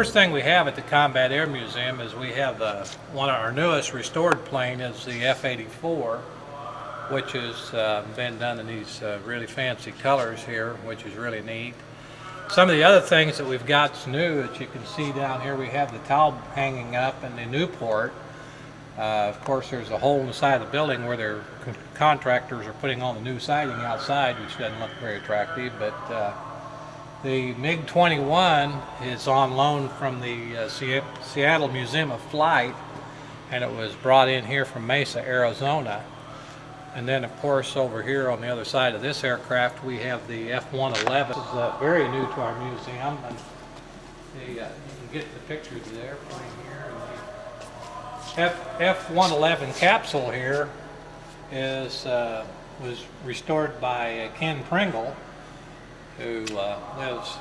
first thing we have at the Combat Air Museum is we have one of our newest restored plane is the F-84, which has been done in these really fancy colors here, which is really neat. Some of the other things that we've got new that you can see down here, we have the Taube hanging up in the Newport. Of course, there's a hole in the side of the building where their contractors are putting on the new siding outside, which doesn't look very attractive, but the MiG-21 is on loan from the Seattle Museum of Flight, and it was brought in here from Mesa, Arizona. And then, of course, over here on the other side of this aircraft, we have the F-111. This is very new to our museum, and you can get the pictures there right here. And the F-111 capsule here was restored by Ken Pringle, who lives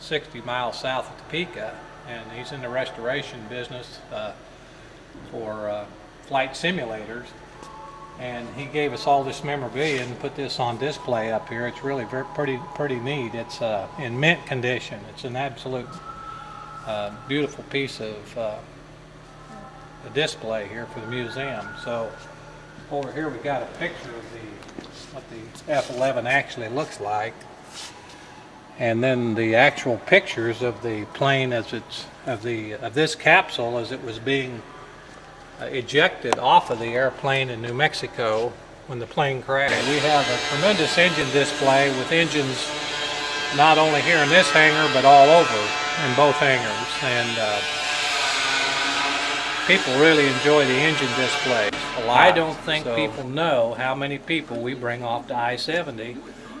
60 miles south of Topeka, and he's in the restoration business for flight simulators. And he gave us all this memorabilia and put this on display up here. It's really pretty neat. It's in mint condition. It's an absolute beautiful piece of a display here for the museum. So over here we got a picture of what the F-11 actually looks like, and then the actual pictures of the plane as of this capsule as it was being ejected off of the airplane in New Mexico when the plane crashed. We have a tremendous engine display with engines not only here in this hangar but all over in both hangars, and people really enjoy the engine displays a lot. I don't think people know how many people we bring off to I-70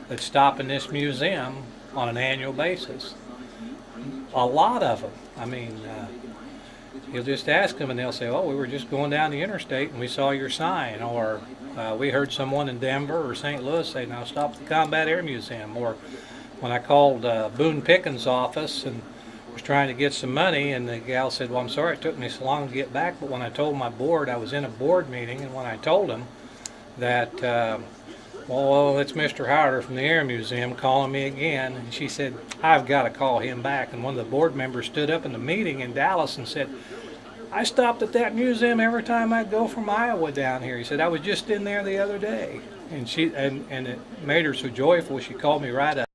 that stop in this museum on an annual basis. A lot of them. I mean, you'll just ask them and they'll say, oh, we were just going down the interstate and we saw your sign, or we heard someone in Denver or St. Louis say, now stop at the Combat Air Museum. Or when I called Boone Pickens' office and was trying to get some money, and the gal said, well, I'm sorry it took me so long to get back, but when I told my board, I was in a board meeting, and when I told them that, well, it's Mr. Howard from the Air Museum calling me again, and she said, I've got to call him back. And one of the board members stood up in the meeting in Dallas and said, I stopped at that museum every time I go from Iowa down here. He said, I was just in there the other day. And it made her so joyful, she called me right up.